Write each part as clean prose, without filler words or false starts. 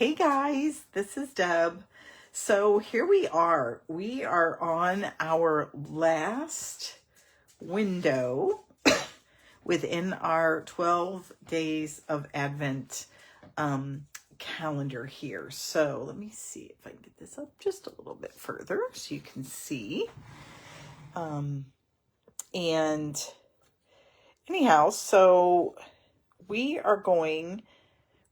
Hey guys, this is Deb. So here we are. We are on our last window within our 12 days of Advent calendar here. So let me see if I can get this up just a little bit further so you can see. And anyhow, so we are going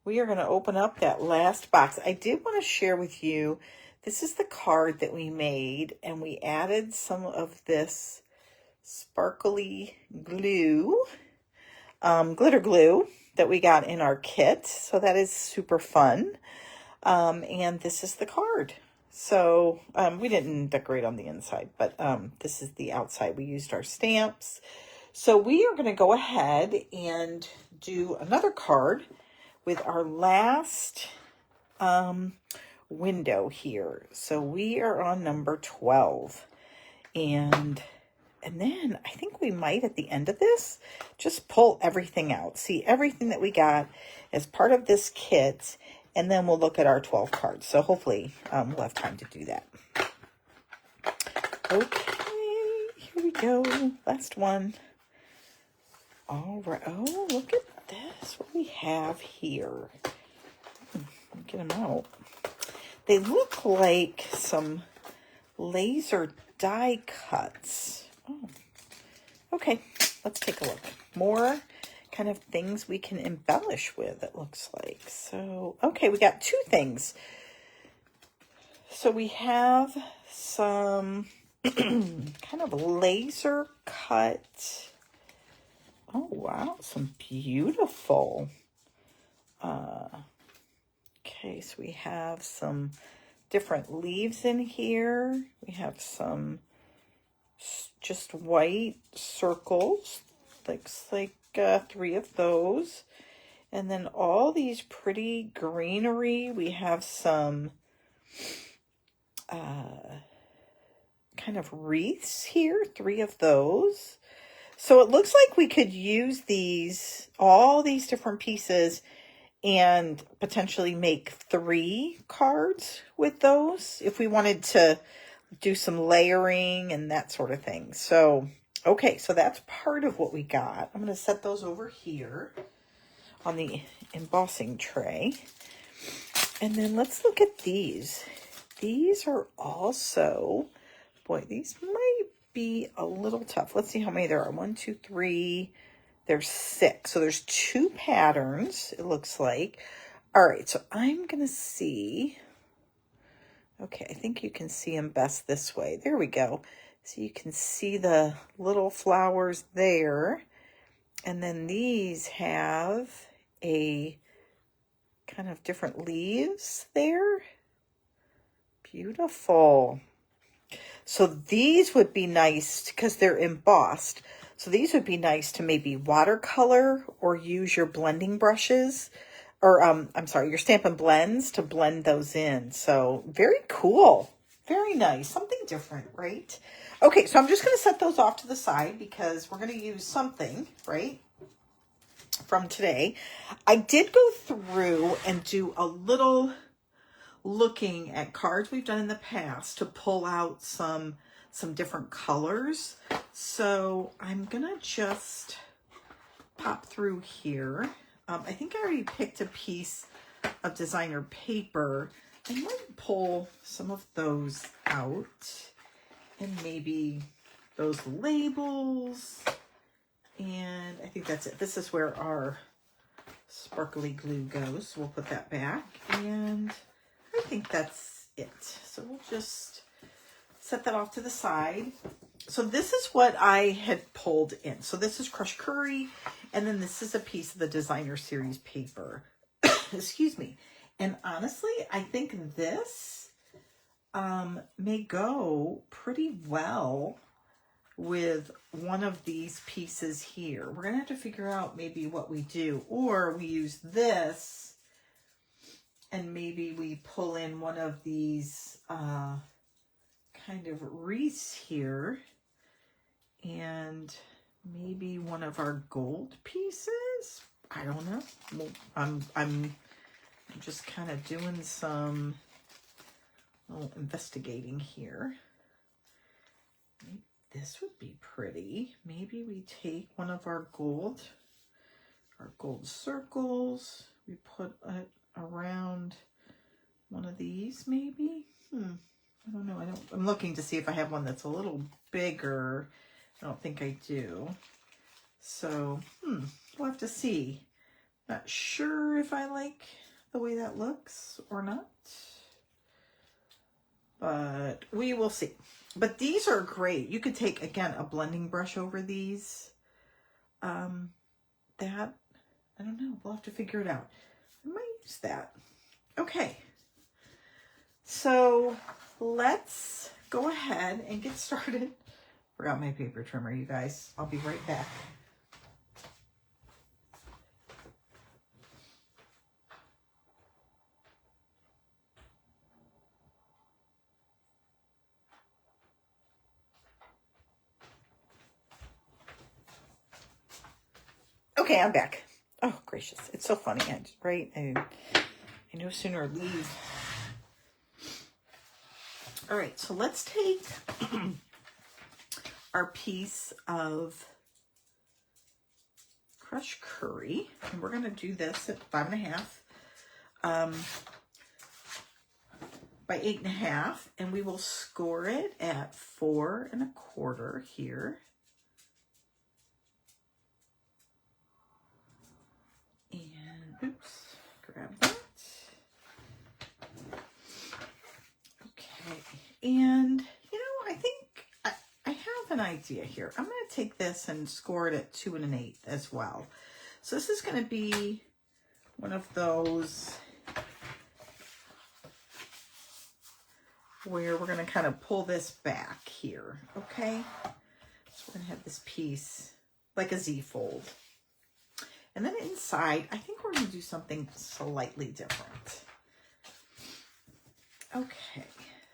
to open up that last box. I did want to share with you, this is the card that we made, and we added some of this sparkly glue, glitter glue that we got in our kit. So that is super fun. And this is the card. So we didn't decorate on the inside, but this is the outside. We used our stamps. So we are going to go ahead and do another card with our last window here. So we are on number 12. And then I think we might at the end of this just pull everything out. See everything that we got as part of this kit. And then we'll look at our 12 cards. So hopefully we'll have time to do that. Okay, here we go. Last one. All right. Oh, look at this. What we have here. Get them out. They look like some laser die cuts. Oh, okay. Let's take a look. More kind of things we can embellish with, it looks like. So, okay, we got two things. So we have some kind of laser cut. Oh, wow. Some beautiful. Okay, so we have some different leaves in here. We have some just white circles. Looks like 3 of those. And then all these pretty greenery. We have some kind of wreaths here. 3 of those. So it looks like we could use all these different pieces and potentially make 3 cards with those if we wanted to do some layering and that sort of thing. So, okay, so that's part of what we got. I'm going to set those over here on the embossing tray. And then let's look at these. These are also, boy, these might be a little tough. Let's see how many there are. 1, 2, 3. There's 6. So there's 2 patterns, it looks like. All right, so I'm going to see. Okay, I think you can see them best this way. There we go. So you can see the little flowers there. And then these have a kind of different leaves there. Beautiful. So these would be nice because they're embossed. So these would be nice to maybe watercolor or use your blending brushes or, I'm sorry, your Stampin' blends to blend those in. So very cool. Very nice. Something different, right? Okay, so I'm just going to set those off to the side because we're going to use something, right, from today. I did go through and do a little looking at cards we've done in the past to pull out some different colors. So I'm gonna just pop through here. I think I already picked a piece of designer paper. I might pull some of those out and maybe those labels. And I think that's it. This is where our sparkly glue goes. We'll put that back. And I think that's it. So we'll just set that off to the side. So this is what I had pulled in. So this is crushed curry, and then this is a piece of the designer series paper. Excuse me. And honestly, I think this may go pretty well with one of these pieces here. We're gonna have to figure out maybe what we do, or we use this and maybe we pull in one of these kind of wreaths here and maybe one of our gold pieces. I don't know. I'm I'm just kind of doing some little investigating here. Maybe this would be pretty. Maybe we take one of our gold circles. We put it around one of these, maybe. I don't know. I'm looking to see if I have one that's a little bigger. I don't think I do. So, we'll have to see. Not sure if I like the way that looks or not. But we will see. But these are great. You could take, again, a blending brush over these. I don't know. We'll have to figure it out. I might use that. Okay. So let's go ahead and get started. Forgot my paper trimmer, you guys. I'll be right back. Okay, I'm back. Oh, gracious. It's so funny, right? I no sooner leave. All right, so let's take our piece of crushed curry, and we're going to do this at 5.5 by 8.5, and we will score it at 4.25 here. And oops, grab that. Okay, and I think I have an idea here. I'm going to take this and score it at 2 1/8 as well. So this is going to be one of those where we're going to kind of pull this back here, okay? So we're going to have this piece like a Z fold. And then inside, I think we're going to do something slightly different. Okay,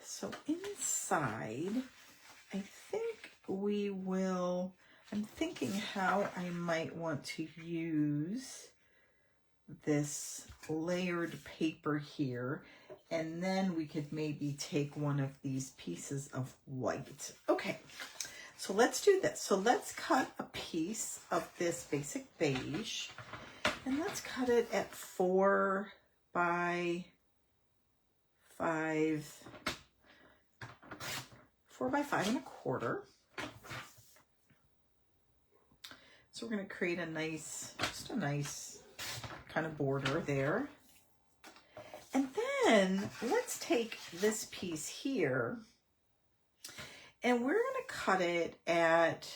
so inside, I think we will, I'm thinking how I might want to use this layered paper here, and then we could maybe take one of these pieces of white. Okay, so let's do this. So let's cut a piece of this basic beige, and let's cut it at 4 by 5, 4 by 5.25. So we're going to create a nice, just a nice kind of border there. And then let's take this piece here, and we're going to cut it at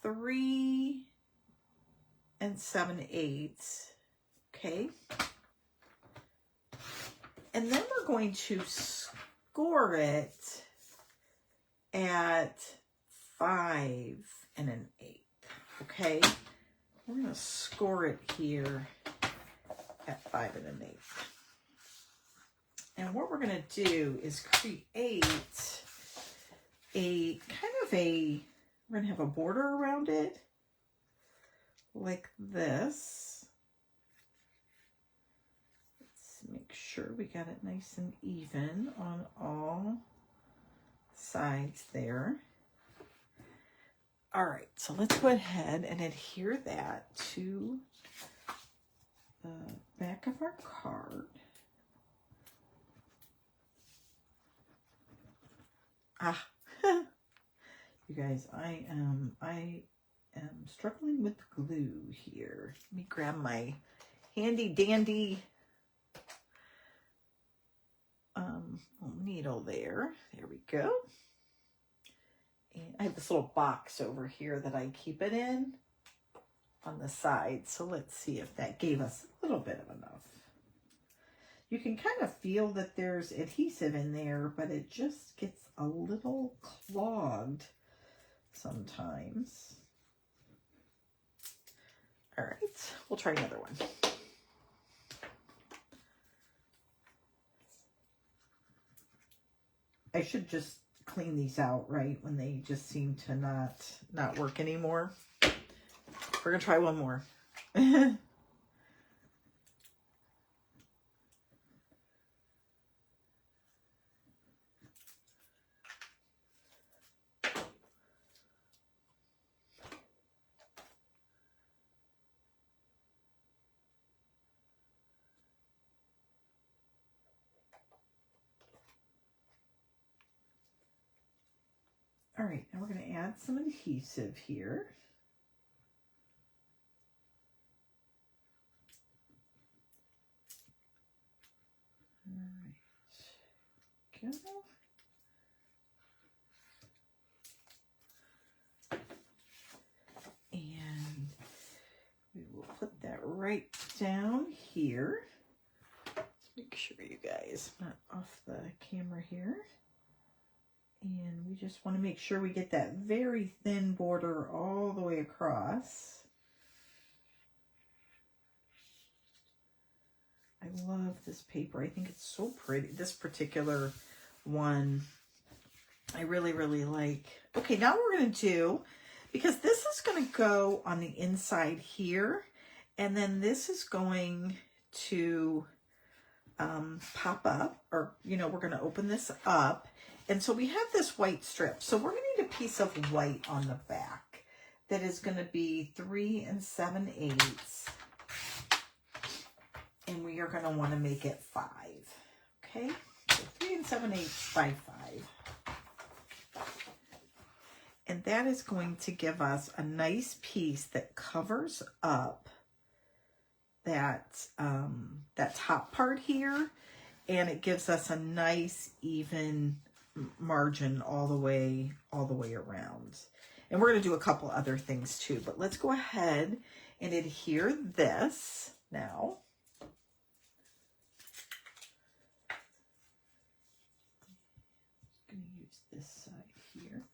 3 7/8, okay? And then we're going to score it at 5 1/8, okay? We're going to score it here at 5 1/8. And what we're going to do is create a kind of a, we're going to have a border around it like this. Let's make sure we got it nice and even on all sides there. All right, so let's go ahead and adhere that to the back of our card. You guys, I am struggling with glue here. Let me grab my handy dandy needle there. There we go. And I have this little box over here that I keep it in on the side. So let's see if that gave us a little bit of enough. You can kind of feel that there's adhesive in there, but it just gets a little clogged sometimes. All right, we'll try another one. I should just clean these out, right, when they just seem to not work anymore. We're gonna try one more. All right, now we're going to add some adhesive here. All right, go. And we will put that right down here. Let's make sure you guys are not off the camera here. And we just want to make sure we get that very thin border all the way across. I love this paper. I think it's so pretty. This particular one, I really, really like. Okay, now what we're going to do, because this is going to go on the inside here, and then this is going to pop up, or, you know, we're going to open this up. And so we have this white strip. So we're going to need a piece of white on the back that is going to be 3 7/8. And we are going to want to make it 5. Okay? So 3 7/8 by 5. And that is going to give us a nice piece that covers up that, that top part here. And it gives us a nice, even margin all the way around. And we're going to do a couple other things too, but let's go ahead and adhere this now. I'm going to use this side here.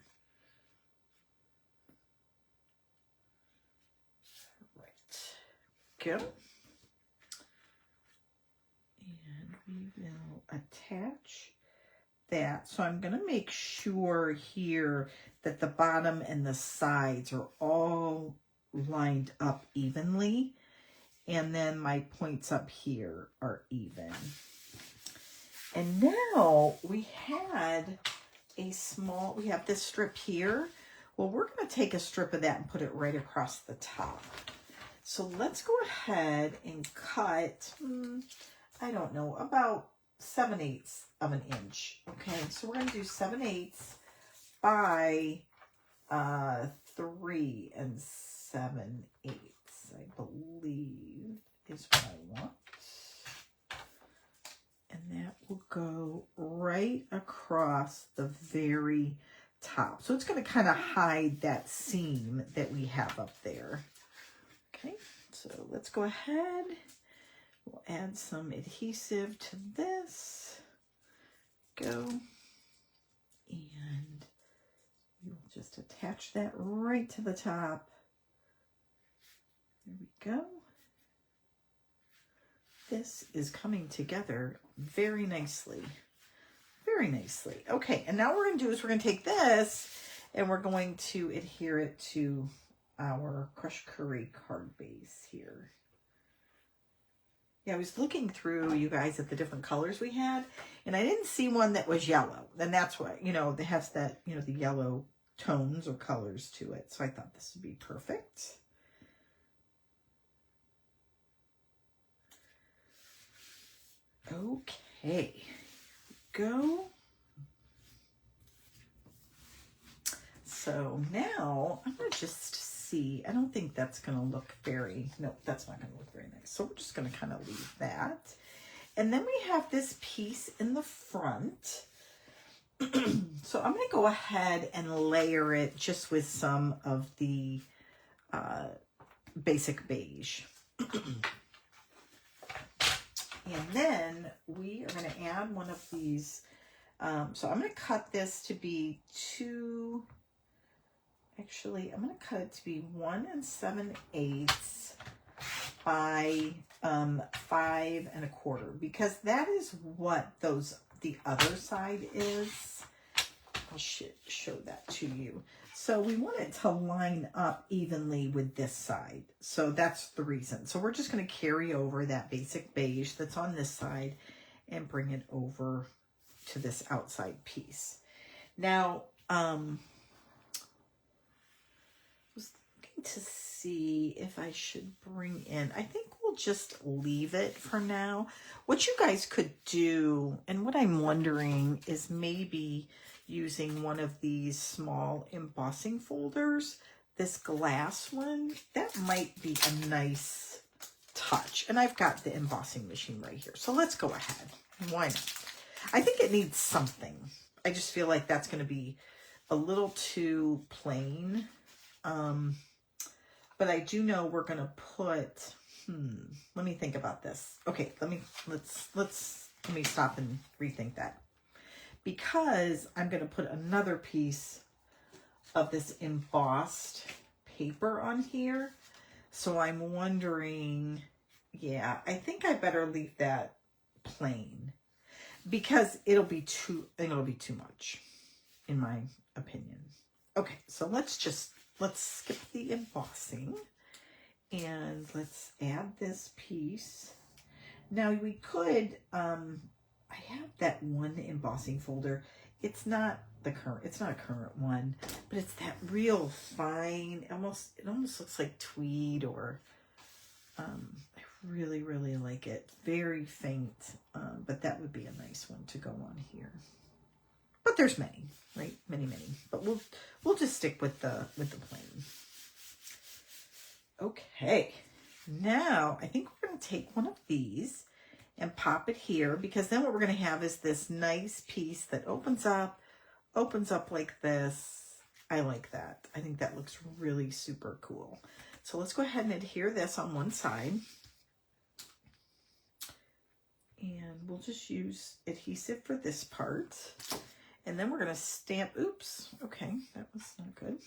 Right. Go. And we will attach that. So I'm going to make sure here that the bottom and the sides are all lined up evenly. And then my points up here are even. And now we have this strip here. Well, we're going to take a strip of that and put it right across the top. So let's go ahead and cut, I don't know, about 7/8 of an inch. Okay, so we're going to do 7/8 by 3 7/8. I believe is what I want. And that will go right across the very top. So it's going to kind of hide that seam that we have up there. Okay, so let's go ahead. We'll add some adhesive to this. Go. And we'll just attach that right to the top. There we go. This is coming together very nicely. Very nicely. Okay, and now what we're going to do is we're going to take this and we're going to adhere it to our crushed curry card base here. Yeah, I was looking through, you guys, at the different colors we had, and I didn't see one that was yellow. And that's what, you know, it has that, you know, the yellow tones or colors to it. So I thought this would be perfect. Okay, go. So now I'm going to just see. I don't think that's going to look very, no, that's not going to look very nice. So we're just going to kind of leave that. And then we have this piece in the front. So I'm going to go ahead and layer it just with some of the basic beige. And then we are going to add one of these. So I'm going to cut this to be actually, I'm going to cut it to be 1 7/8 by 5 1/4, because that is what the other side is. I'll show that to you. So we want it to line up evenly with this side. So that's the reason. So we're just going to carry over that basic beige that's on this side and bring it over to this outside piece. Now, I was looking to see if I should bring in, I think we'll just leave it for now. What you guys could do, and what I'm wondering is maybe using one of these small embossing folders. This glass one, that might be a nice touch. And I've got the embossing machine right here. So let's go ahead. Why not? I think it needs something. I just feel like that's going to be a little too plain. But I do know we're going to put, let me think about this. Okay, let me stop and rethink that. Because I'm going to put another piece of this embossed paper on here. So I'm wondering, yeah, I think I better leave that plain because it'll be too much in my opinion. Okay, so let's skip the embossing and let's add this piece. Now we could, I have that one embossing folder. It's not a current one, but it's that real fine, it almost looks like tweed, or I really, really like it. Very faint, but that would be a nice one to go on here. But there's many, right? Many. But we'll just stick with the plain. Okay. Now I think we're going to take one of these and pop it here, because then what we're going to have is this nice piece that opens up like this. I like that. I think that looks really super cool. So let's go ahead and adhere this on one side. And we'll just use adhesive for this part. And then we're going to stamp, oops, okay, that was not good.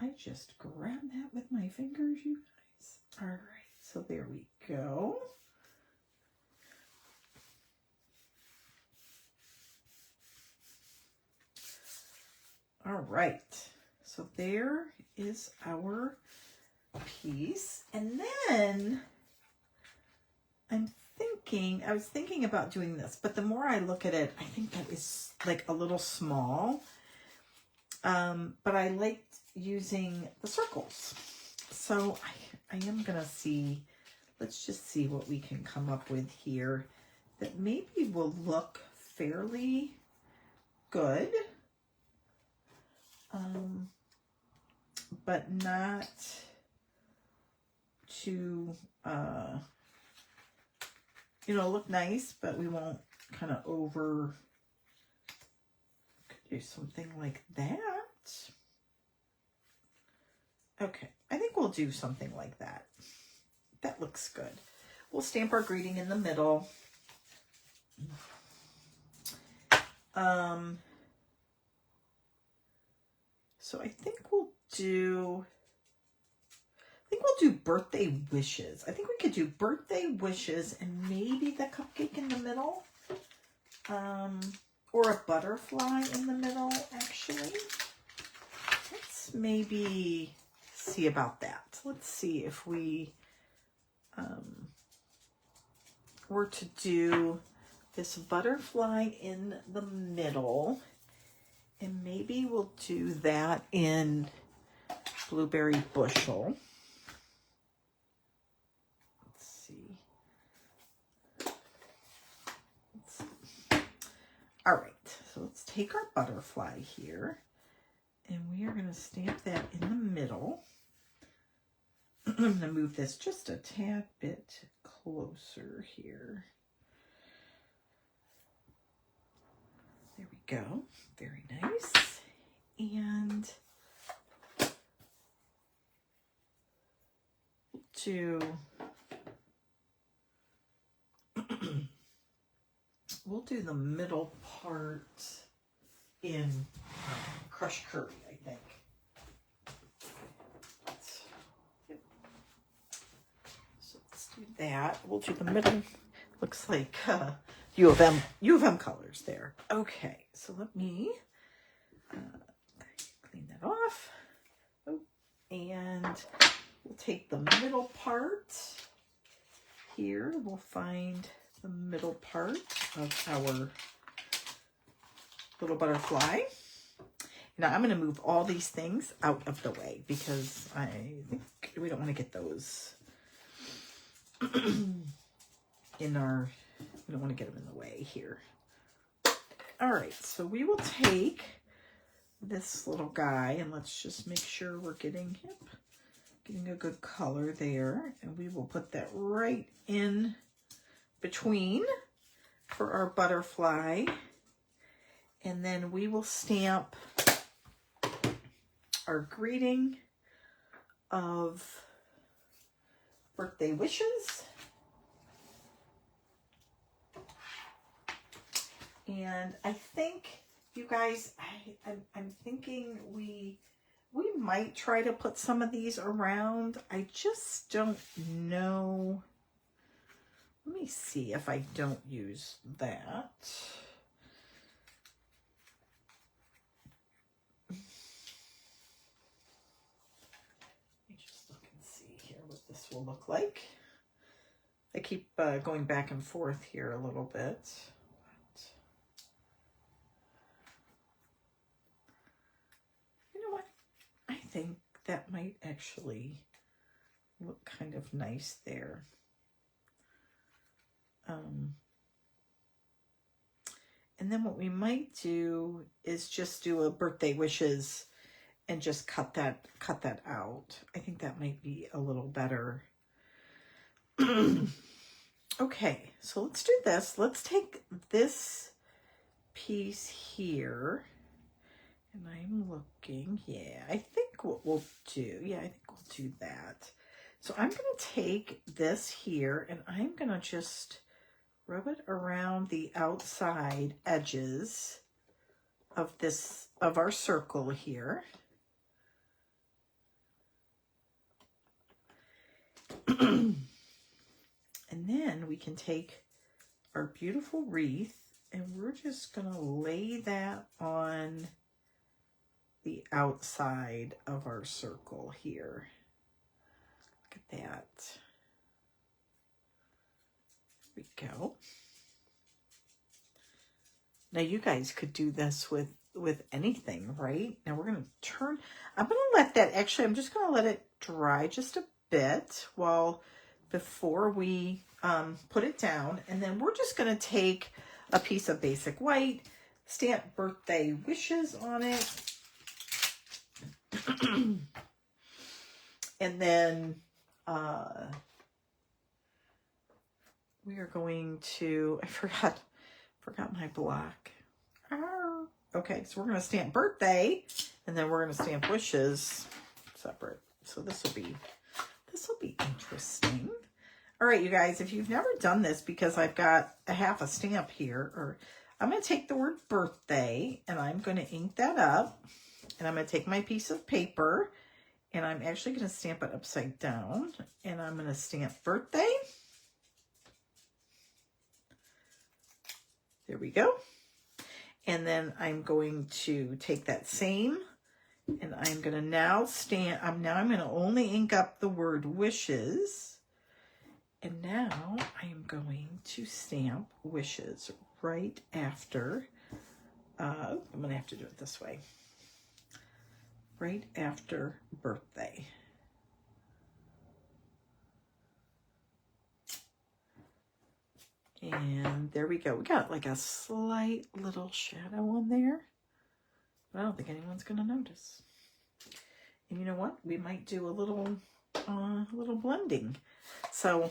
I just grabbed that with my fingers, you guys. All right, so there we go. All right, so there is our piece. And then I was thinking about doing this, but the more I look at it, I think that is like a little small. But I liked using the circles. So I am going to see, let's just see what we can come up with here that maybe will look fairly good. But not too, look nice, but we won't kind of could do something like that. Okay, I think we'll do something like that. That looks good. We'll stamp our greeting in the middle. So I think we'll do birthday wishes. I think we could do birthday wishes and maybe the cupcake in the middle. Or a butterfly in the middle, actually. Let's maybe see about that. Let's see if we were to do this butterfly in the middle. And maybe we'll do that in Blueberry Bushel. Let's see. All right, so let's take our butterfly here, and we are going to stamp that in the middle. I'm going to move this just a tad bit closer here. There we go. Very nice. And we'll do the middle part in crushed curry, I think. So let's do that. We'll do the middle. Looks like U of M colors there. Okay, so let me clean that off. Oh, and we'll take the middle part here. We'll find the middle part of our little butterfly. Now I'm going to move all these things out of the way because I think we don't want to get those we don't want to get them in the way here. All right, so we will take this little guy and let's just make sure we're getting a good color there. And we will put that right in between for our butterfly. And then we will stamp our greeting of birthday wishes. And I think, you guys, I'm thinking we might try to put some of these around. I just don't know. Let me see if I don't use that. Let me just look and see here what this will look like. I keep going back and forth here a little bit. I think that might actually look kind of nice there. And then what we might do is just do a birthday wishes and just cut that out. I think that might be a little better. Okay, so let's do this. Let's take this piece here. And I'm looking, yeah, I think what we'll do, I think we'll do that. So I'm going to take this here and I'm going to just rub it around the outside edges of our circle here. And then we can take our beautiful wreath and we're just going to lay that on the outside of our circle here. Look at that. There we go. Now you guys could do this with anything, right? Now we're going to turn, I'm going to let that, actually I'm just going to let it dry just a bit before we put it down. And then we're just going to take a piece of basic white, stamp birthday wishes on it. And then we are going to, I forgot my block. Okay, so we're going to stamp birthday and then we're going to stamp wishes separate. So this will be interesting. All right, you guys, if you've never done this, because I've got a half a stamp here, I'm going to take the word birthday and I'm going to ink that up. And I'm going to take my piece of paper and I'm actually going to stamp it upside down. And I'm going to stamp birthday. There we go. And then I'm going to take that same and I'm going to now stamp. I'm going to only ink up the word wishes. And now I am going to stamp wishes right after. I'm going to have to do it this way. Right after birthday. And there we go. We got like a slight little shadow on there, but I don't think anyone's going to notice. And you know what? We might do a little blending. So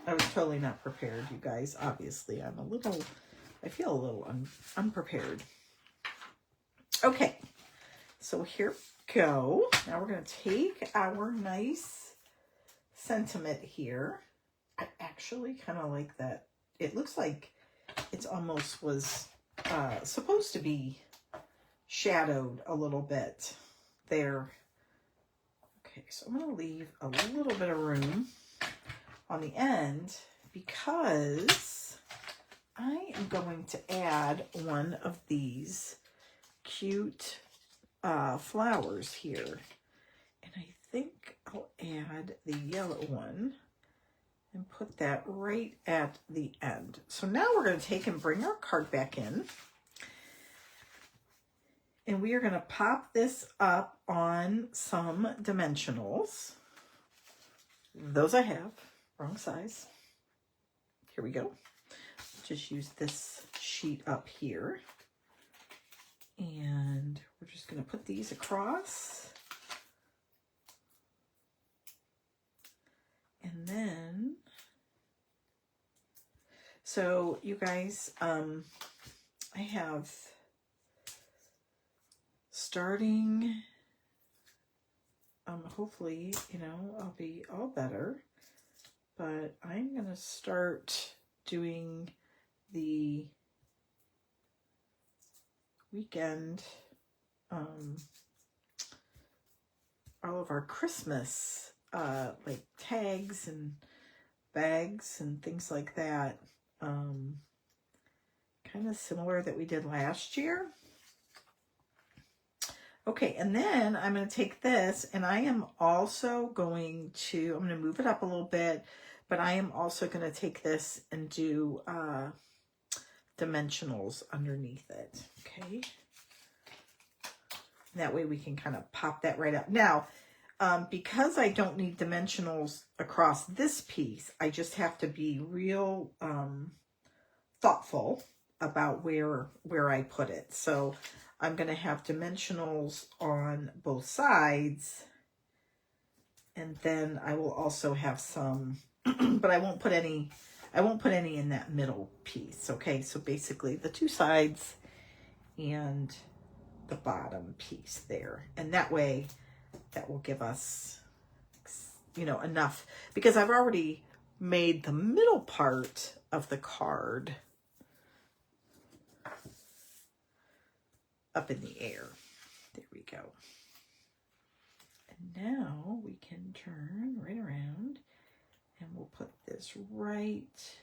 I was totally not prepared, you guys. Obviously, I feel a little unprepared. Okay. So here we go. Now we're going to take our nice sentiment here. I actually kind of like that. It looks like it's almost was supposed to be shadowed a little bit there. Okay, so I'm going to leave a little bit of room on the end because I am going to add one of these cute flowers here, and I think I'll add the yellow one and put that right at the end. So now we're going to take and bring our card back in, and we are going to pop this up on some dimensionals. Those I have, wrong size. Here we go. Just use this sheet sheet up here. And we're just going to put these across. And then, so you guys, I have starting, hopefully, you know, I'll be all better, but I'm going to start doing the weekend, all of our Christmas, like tags and bags and things like that, kind of similar that we did last year. Okay, and then I'm going to take this, and I am also going to, I'm going to move it up a little bit, but I am also going to take this and do dimensionals underneath it, okay? That way we can kind of pop that right up. Now, because I don't need dimensionals across this piece, I just have to be real thoughtful about where I put it. So I'm going to have dimensionals on both sides, and then I will also have some, but I won't put any in that middle piece. Okay, so basically the two sides and the bottom piece there, and that way that will give us, you know, enough, because I've already made the middle part of the card up in the air. There we go. And now we can turn right around, and we'll put this right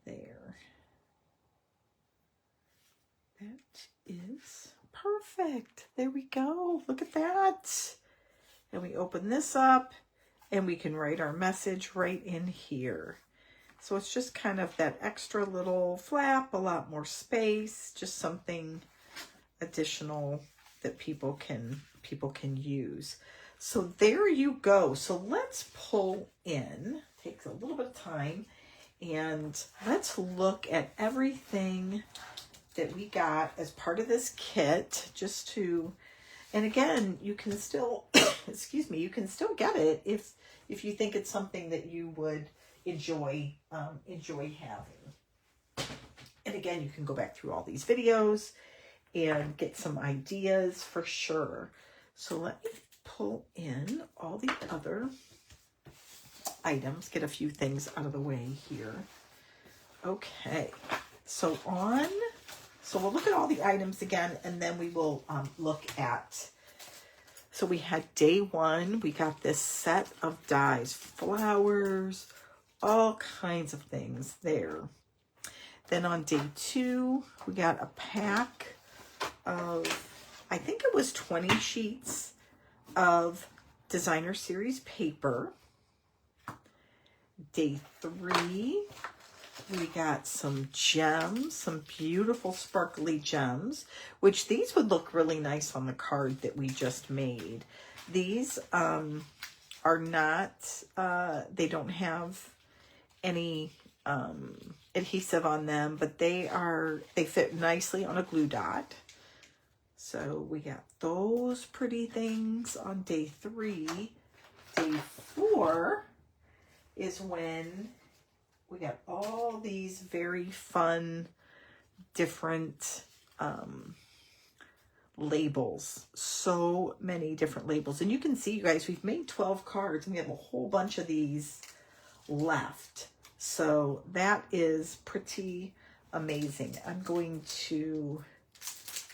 there. That is perfect. There we go. Look at that. And we open this up, and we can write our message right in here. So it's just kind of that extra little flap, a lot more space, just something additional that people can use. So there you go. So let's pull in, takes a little bit of time, and let's look at everything that we got as part of this kit, just to, and again, you can still, excuse me, you can still get it if you think it's something that you would enjoy having. And again, you can go back through all these videos and get some ideas for sure. So let me pull in all the other items, get a few things out of the way here. Okay, so we'll look at all the items again, and then we will look at, so we had day one, we got this set of dies, flowers, all kinds of things there. Then on day two, we got a pack of, I think it was 20 sheets of designer series paper. Day three, we got some gems, some beautiful sparkly gems, which these would look really nice on the card that we just made. These are not, they don't have any adhesive on them, but they fit nicely on a glue dot. So we got those pretty things on day three. Day four is when we got all these very fun, different labels. So many different labels. And you can see, you guys, we've made 12 cards, and we have a whole bunch of these left. So that is pretty amazing. I'm going to,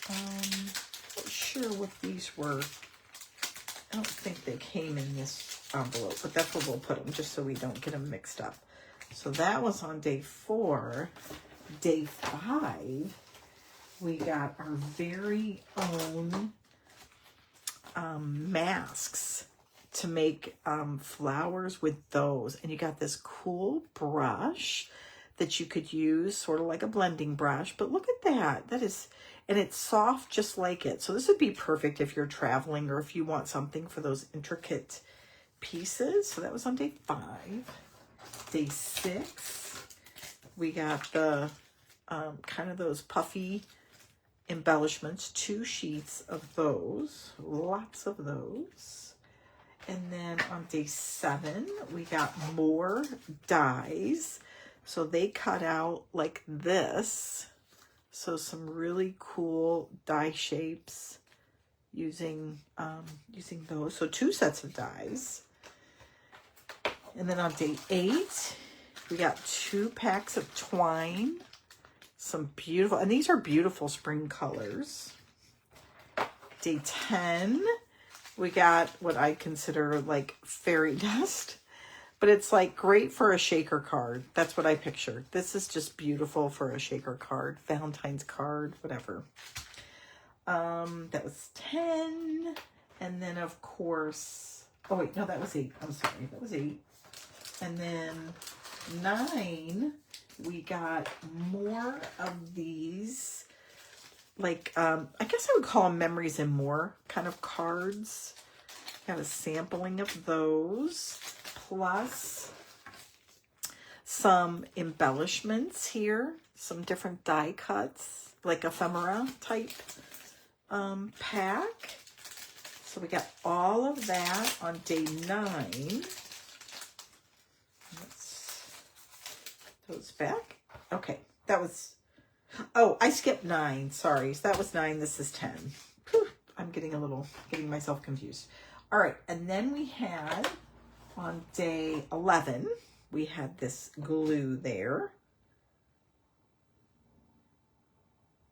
not sure what these were. I don't think they came in this envelope, but that's where we'll put them, just so we don't get them mixed up. So that was on day four. Day five, we got our very own masks to make flowers with those. And you got this cool brush that you could use, sort of like a blending brush. But look at that. That is, and it's soft just like it. So this would be perfect if you're traveling, or if you want something for those intricate pieces. So that was on day five. Day six, we got the kind of those puffy embellishments, 2 sheets of those, lots of those. And then on day 7, we got more dies. So they cut out like this. So some really cool die shapes using those. So 2 sets of dies. And then on day 8, we got 2 packs of twine. Some beautiful, and these are beautiful spring colors. Day 10, we got what I consider like fairy dust, but it's like great for a shaker card. That's what I pictured. This is just beautiful for a shaker card, Valentine's card, whatever. That was 10. And then of course, oh wait, no, that was 8. I'm sorry, that was 8. And then 9, we got more of these, like, I guess I would call them memories and more kind of cards. Got a sampling of those, plus some embellishments here, some different die cuts, like ephemera type pack. So we got all of that on day 9. Those back. Okay, that was, oh, I skipped 9. Sorry, so that was 9. This is 10. Whew, I'm getting myself confused. All right, and then we had on day 11, we had this glue there.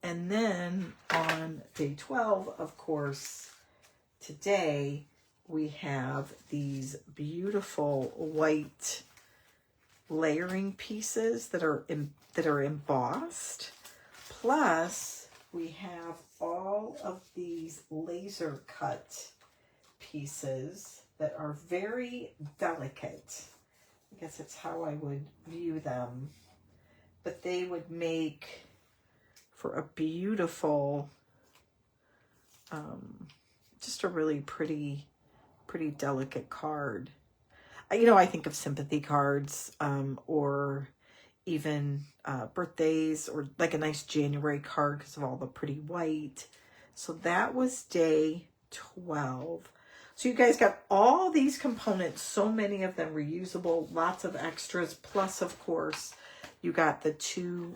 And then on day 12, of course, today we have these beautiful white layering pieces that are embossed, plus we have all of these laser cut pieces that are very delicate. I guess it's how I would view them, but they would make for a beautiful, just a really pretty delicate card. You know, I think of sympathy cards, or even birthdays, or like a nice January card because of all the pretty white. So that was day 12. So you guys got all these components, so many of them reusable, lots of extras, plus of course you got the 2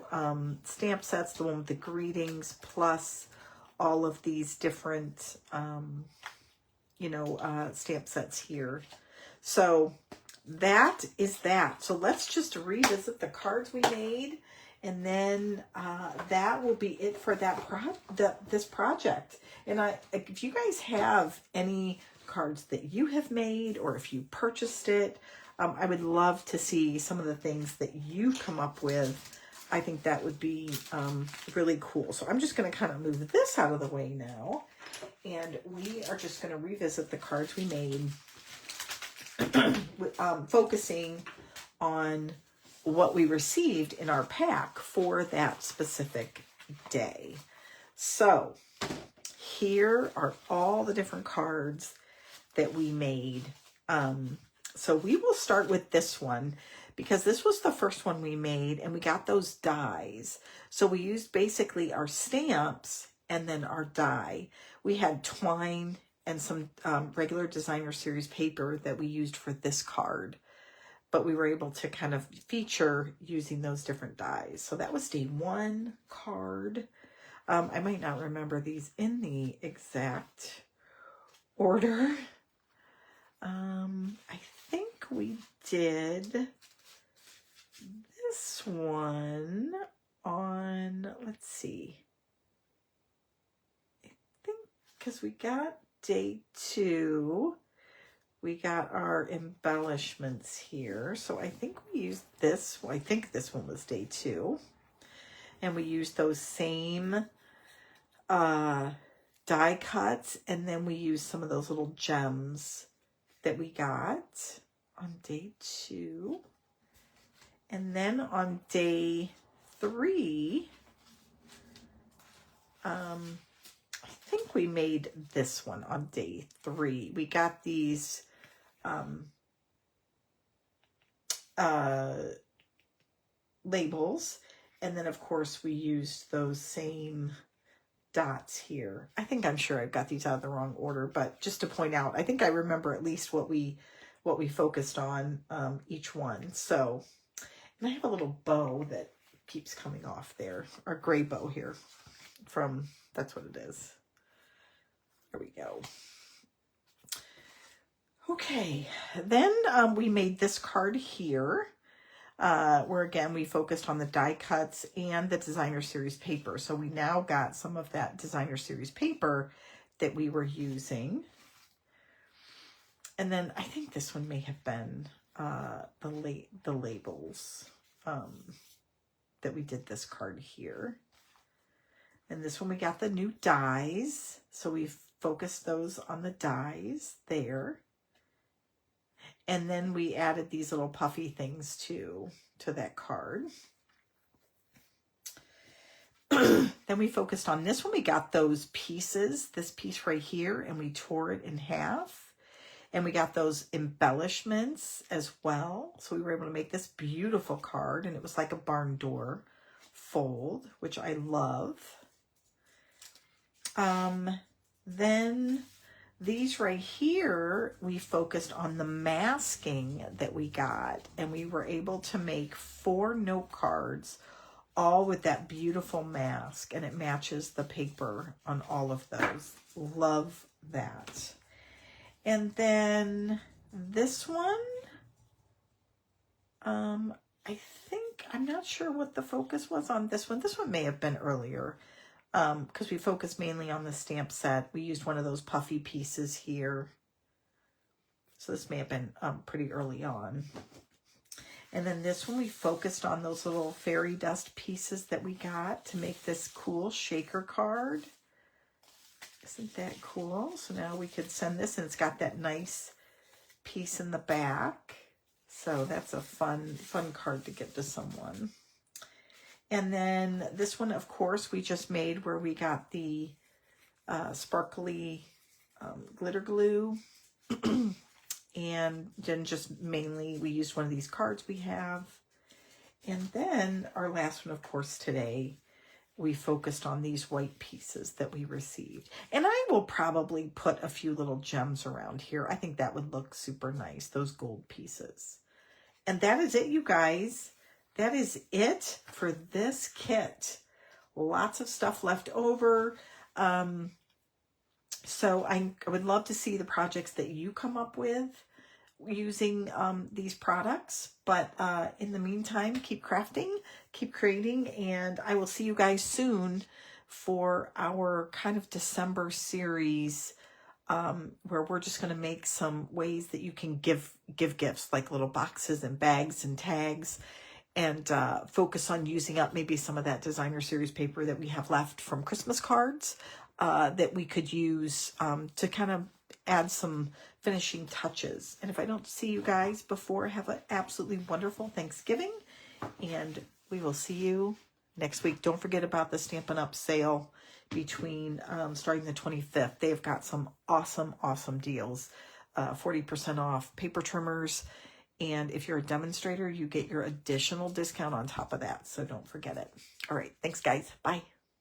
stamp sets, the one with the greetings, plus all of these different stamp sets here. So that is that. So let's just revisit the cards we made, and then that will be it for this project. And if you guys have any cards that you have made, or if you purchased it, I would love to see some of the things that you come up with. I think that would be really cool. So I'm just going to kind of move this out of the way now, and we are just going to revisit the cards we made. Focusing on what we received in our pack for that specific day. So here are all the different cards that we made. So we will start with this one because this was the first one we made, and we got those dies. So we used basically our stamps and then our die. We had twine and some regular designer series paper that we used for this card, but we were able to kind of feature using those different dies. So that was day 1 card. I might not remember these in the exact order. I think we did this one on, let's see, I think because we got day 2, we got our embellishments here. So I think we used this. Well, I think this one was day 2. And we used those same die cuts. And then we used some of those little gems that we got on day 2. And then on day 3, I think we made this one on day 3. We got these labels, And then, of course, we used those same dots here. I'm sure I've got these out of the wrong order, but just to point out, I think I remember at least what we focused on each one. So, and I have a little bow that keeps coming off there, our gray bow here that's what it is. There we go. Okay, then we made this card here. Where again, we focused on the die cuts and the designer series paper. So we now got some of that designer series paper that we were using. And then I think this one may have been the labels that we did this card here. And this one we got the new dies. So we focused those on the dies there. And then we added these little puffy things to that card. Then we focused on this one. We got those pieces, this piece right here, and we tore it in half. And we got those embellishments as well. So we were able to make this beautiful card, and it was like a barn door fold, which I love. Then these right here, we focused on the masking that we got, and we were able to make 4 note cards, all with that beautiful mask, and it matches the paper on all of those. Love that. And then this one, I'm not sure what the focus was on this one. This one may have been earlier. Because we focused mainly on the stamp set. We used one of those puffy pieces here. So this may have been pretty early on. And then this one we focused on those little fairy dust pieces that we got to make this cool shaker card. Isn't that cool? So now we could send this, and it's got that nice piece in the back. So that's a fun card to give to someone. And then this one, of course, we just made where we got the sparkly glitter glue. And then just mainly we used one of these cards we have. And then our last one, of course, today, we focused on these white pieces that we received. And I will probably put a few little gems around here. I think that would look super nice, those gold pieces. And that is it, you guys. That is it for this kit. Lots of stuff left over. So I would love to see the projects that you come up with using these products. But in the meantime, keep crafting, keep creating, and I will see you guys soon for our kind of December series where we're just going to make some ways that you can give gifts, like little boxes and bags and tags. And focus on using up maybe some of that designer series paper that we have left from Christmas cards that we could use to kind of add some finishing touches. And if I don't see you guys before, have an absolutely wonderful Thanksgiving. And we will see you next week. Don't forget about the Stampin' Up! Sale between starting the 25th. They've got some awesome deals. 40% off paper trimmers. And if you're a demonstrator, you get your additional discount on top of that. So don't forget it. All right. Thanks, guys. Bye.